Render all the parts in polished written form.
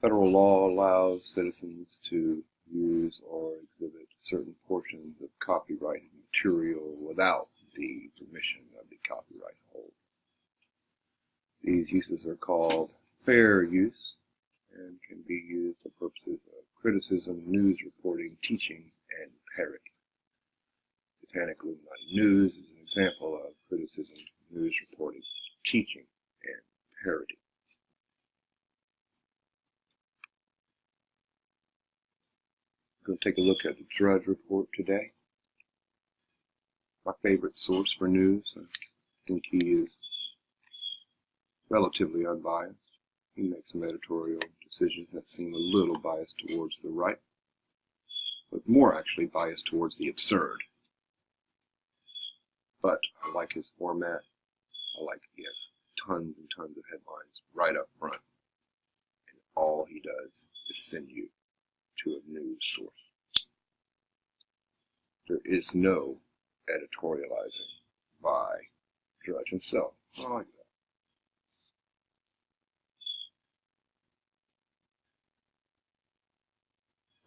Federal law allows citizens to use or exhibit certain portions of copyrighted material without the permission of the copyright holder. These uses are called fair use and can be used for purposes of criticism, news reporting, teaching, and parody. Satanic Illumanti News is an example of criticism, news reporting, teaching, and parody. We're going to take a look at the Drudge Report today. My favorite source for news. I think he is relatively unbiased. He makes some editorial decisions that seem a little biased towards the right, but more actually biased towards the absurd. But I like his format. I like he has tons and tons of headlines right up front. And all he does is send you to a news source. There is no editorializing by Drudge himself. I like that.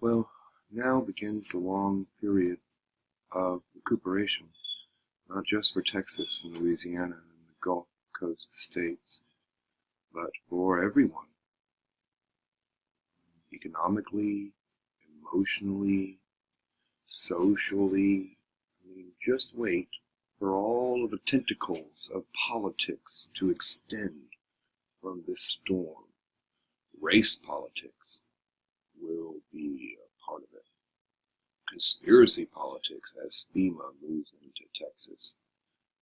Well, now begins the long period of recuperation, not just for Texas and Louisiana and the Gulf Coast states, but for everyone. Economically, emotionally, socially. I mean, just wait for all of the tentacles of politics to extend from this storm. Race politics will be a part of it. Conspiracy politics, as FEMA moves into Texas,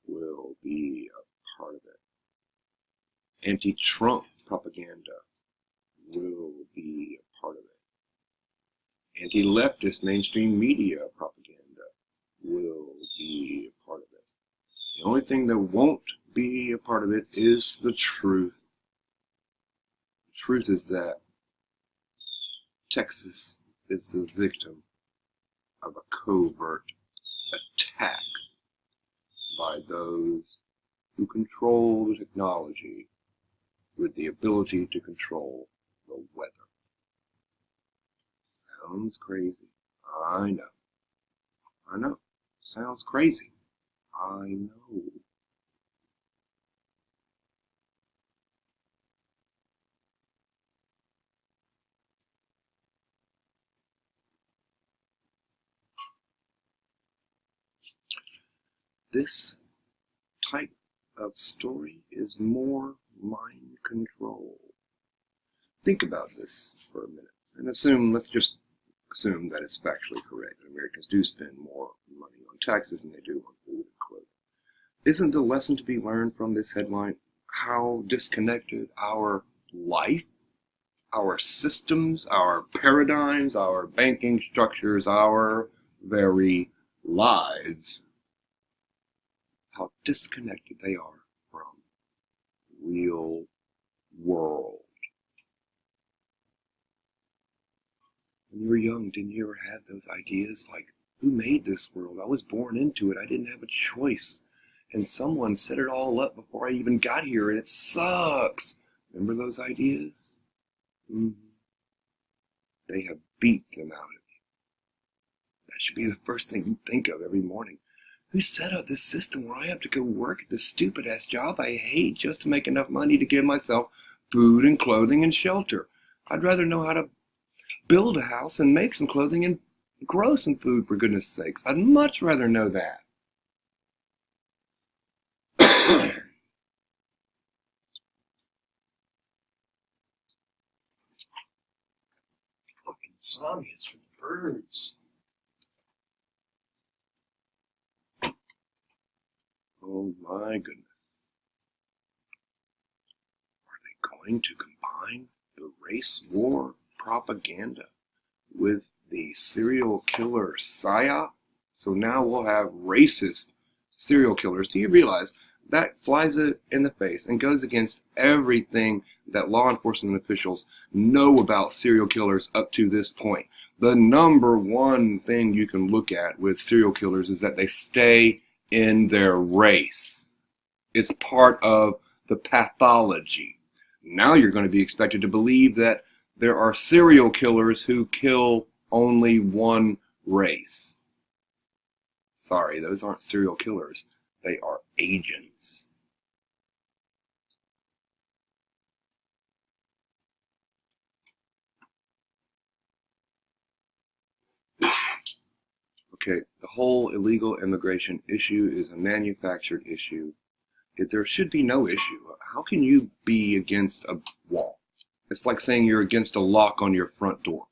will be a part of it. Anti-Trump propaganda will be a part of it. Anti-leftist mainstream media propaganda will be a part of it. The only thing that won't be a part of it is the truth. The truth is that Texas is the victim of a covert attack by those who control the technology with the ability to control the weather. Sounds crazy. I know. I know. Sounds crazy. I know. This type of story is more mind control. Think about this for a minute and let's just assume that it's factually correct. Americans do spend more money on taxes than they do on food and clothing. Isn't the lesson to be learned from this headline how disconnected our life, our systems, our paradigms, our banking structures, our very lives, how disconnected they are from real world? When you were young, didn't you ever have those ideas like, who made this world? I was born into it. I didn't have a choice. And someone set it all up before I even got here, and it sucks. Remember those ideas? They have beat them out of you. That should be the first thing you think of every morning. Who set up this system where I have to go work at this stupid-ass job I hate just to make enough money to give myself food and clothing and shelter? I'd rather know how to build a house and make some clothing and grow some food, for goodness sakes. I'd much rather know that. Fucking song is for the birds. Oh my goodness. Are they going to combine the race war propaganda with the serial killer psyop? So now we'll have racist serial killers. Do you realize that flies it in the face and goes against everything that law enforcement officials know about serial killers up to this point? The number one thing you can look at with serial killers is that they stay in their race. It's part of the pathology. Now you're going to be expected to believe that there are serial killers who kill only one race. Sorry, those aren't serial killers. They are agents. Okay, the whole illegal immigration issue is a manufactured issue. There should be no issue. How can you be against a wall? It's like saying you're against a lock on your front door.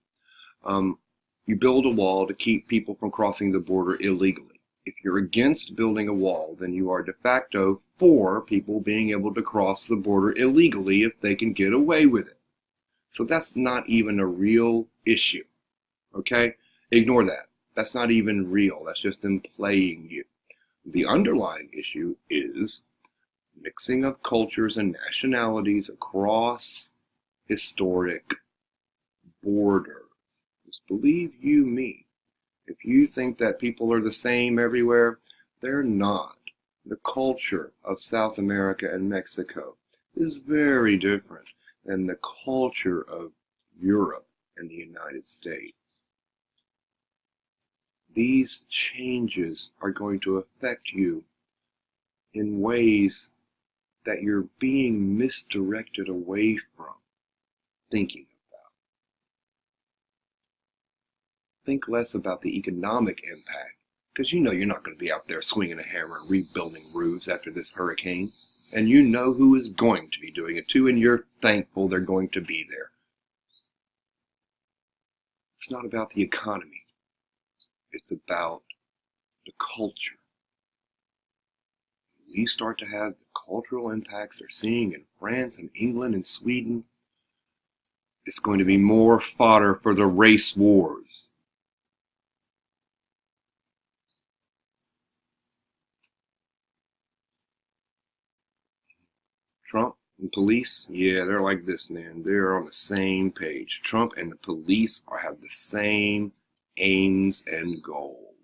You build a wall to keep people from crossing the border illegally. If you're against building a wall, then you are de facto for people being able to cross the border illegally if they can get away with it. So that's not even a real issue. Okay? Ignore that. That's not even real. That's just them playing you. The underlying issue is mixing of cultures and nationalities across historic borders. Just believe you me. If you think that people are the same everywhere, they're not. The culture of South America and Mexico is very different than the culture of Europe and the United States. These changes are going to affect you in ways that you're being misdirected away from thinking about. Think less about the economic impact, because you know you're not going to be out there swinging a hammer and rebuilding roofs after this hurricane, and you know who is going to be doing it too, and you're thankful they're going to be there. It's not about the economy. It's about the culture. We start to have the cultural impacts they're seeing in France and England and Sweden. It's going to be more fodder for the race wars. Trump and police, yeah, they're like this, man. They're on the same page. Trump and the police have the same aims and goals.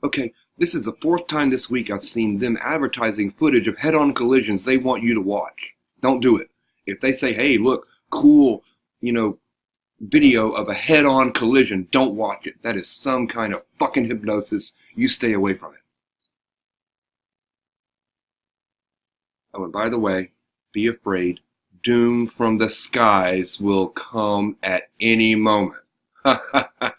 Okay, this is the fourth time this week I've seen them advertising footage of head-on collisions they want you to watch. Don't do it. If they say, hey, look, cool, video of a head-on collision, don't watch it. That is some kind of fucking hypnosis. You stay away from it. Oh, and by the way, be afraid. Doom from the skies will come at any moment. The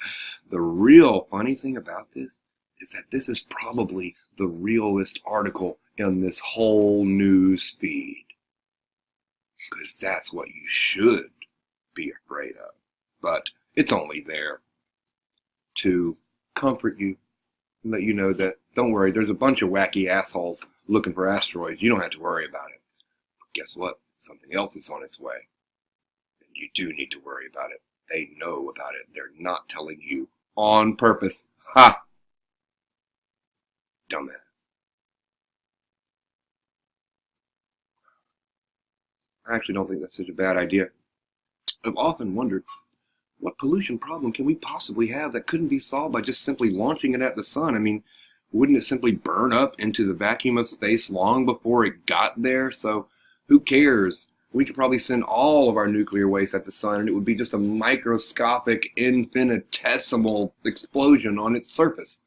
real funny thing about this is that this is probably the realest article in this whole news feed. Because that's what you should be afraid of. But it's only there to comfort you and let you know that, don't worry, there's a bunch of wacky assholes looking for asteroids. You don't have to worry about it. But guess what? Something else is on its way. And you do need to worry about it. They know about it. They're not telling you on purpose. Ha! Dumbass. I actually don't think that's such a bad idea. I've often wondered, what pollution problem can we possibly have that couldn't be solved by just simply launching it at the sun? I mean, wouldn't it simply burn up into the vacuum of space long before it got there? So who cares? We could probably send all of our nuclear waste at the sun, and it would be just a microscopic, infinitesimal explosion on its surface.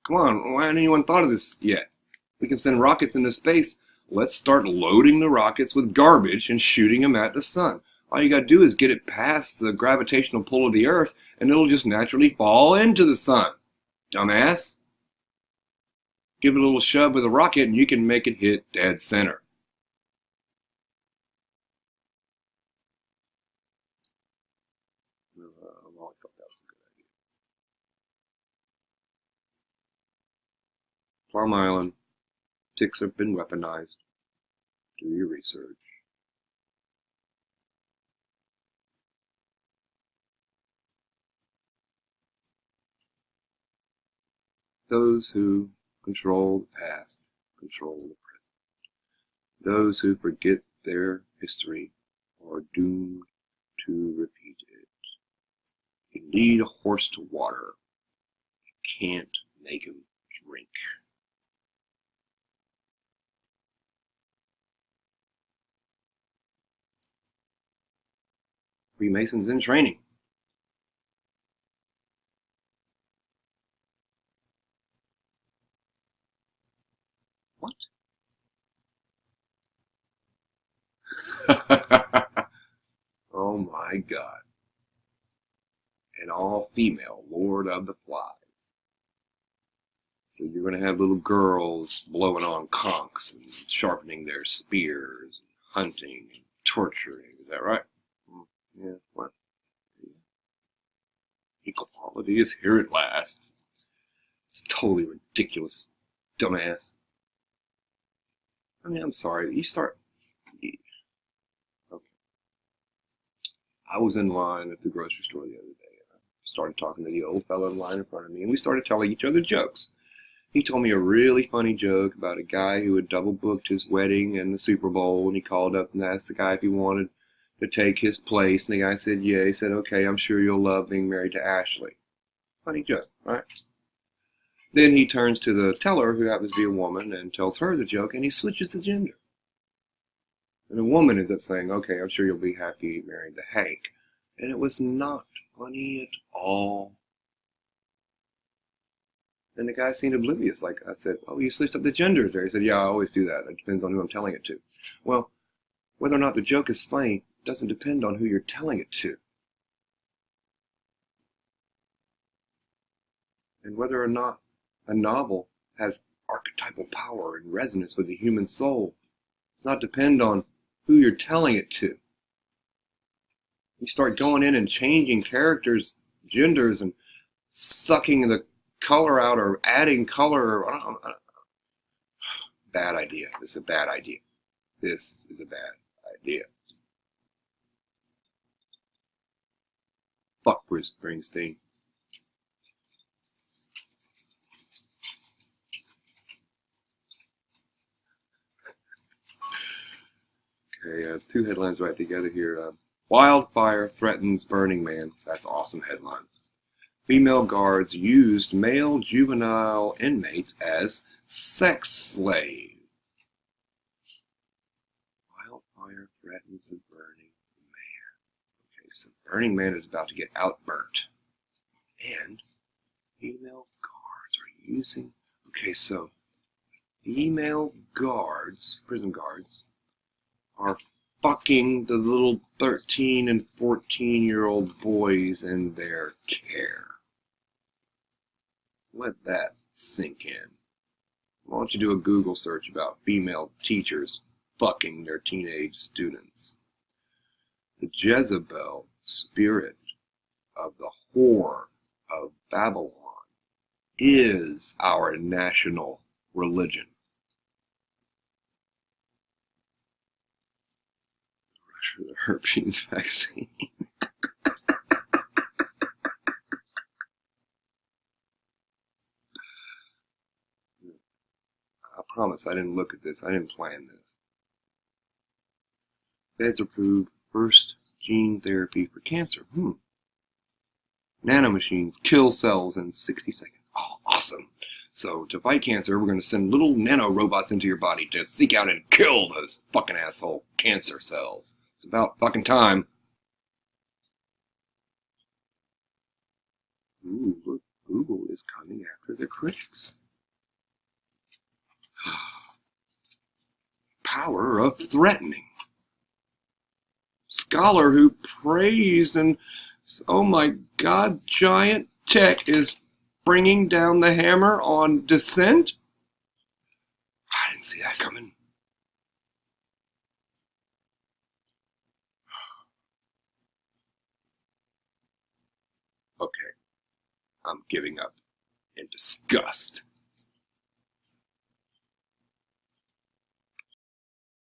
Come on, why hasn't anyone thought of this yet? We can send rockets into space. Let's start loading the rockets with garbage and shooting them at the sun. All you gotta do is get it past the gravitational pull of the Earth, and it'll just naturally fall into the sun. Dumbass. Give it a little shove with a rocket, and you can make it hit dead center. I've always thought that was a good idea. Plum Island. Ticks have been weaponized. Do your research. Those who control the past control the present. Those who forget their history are doomed to repeat it. You need a horse to water. You can't make him drink. Freemasons in training. What? Oh my God. An all-female Lord of the Flies. So you're going to have little girls blowing on conchs and sharpening their spears, and hunting and torturing. Is that right? Yeah, what? Equality is here at last. It's totally ridiculous. Dumbass. I mean, I'm sorry. Okay. I was in line at the grocery store the other day. I started talking to the old fellow in line in front of me, and we started telling each other jokes. He told me a really funny joke about a guy who had double booked his wedding and the Super Bowl, and he called up and asked the guy if he wanted to take his place, and the guy said, yeah. He said, okay, I'm sure you'll love being married to Ashley. Funny joke, right? Then he turns to the teller, who happens to be a woman, and tells her the joke, and he switches the gender. And the woman ends up saying, okay, I'm sure you'll be happy married to Hank. And it was not funny at all. And the guy seemed oblivious. Like I said, oh, you switched up the genders there. He said, yeah, I always do that. It depends on who I'm telling it to. Well, whether or not the joke is funny doesn't depend on who you're telling it to. And whether or not a novel has archetypal power and resonance with the human soul does not depend on who you're telling it to. You start going in and changing characters' genders and sucking the color out or adding color. Bad idea. This is a bad idea. This is a bad idea. Fuck Bruce Springsteen. Okay, two headlines right together here. Wildfire threatens Burning Man. That's an awesome headline. Female guards used male juvenile inmates as sex slaves. Wildfire threatens the Burning Man. Okay, so Burning Man is about to get outburnt. And female guards are using... Okay, so female guards, prison guards, are fucking the little 13 and 14-year-old boys in their care. Let that sink in. Why don't you do a Google search about female teachers fucking their teenage students? The Jezebel spirit of the whore of Babylon is our national religion. Rush for the herpes vaccine. I promise I didn't look at this. I didn't plan this. Feds approved first gene therapy for cancer. Nanomachines kill cells in 60 seconds. Oh, awesome. So to fight cancer, we're going to send little nano robots into your body to seek out and kill those fucking asshole cancer cells. It's about fucking time. Ooh, look, Google is coming after the critics. Power of threatening. Scholar who praised and, oh my God, giant tech is bringing down the hammer on dissent? I didn't see that coming. Okay, I'm giving up in disgust.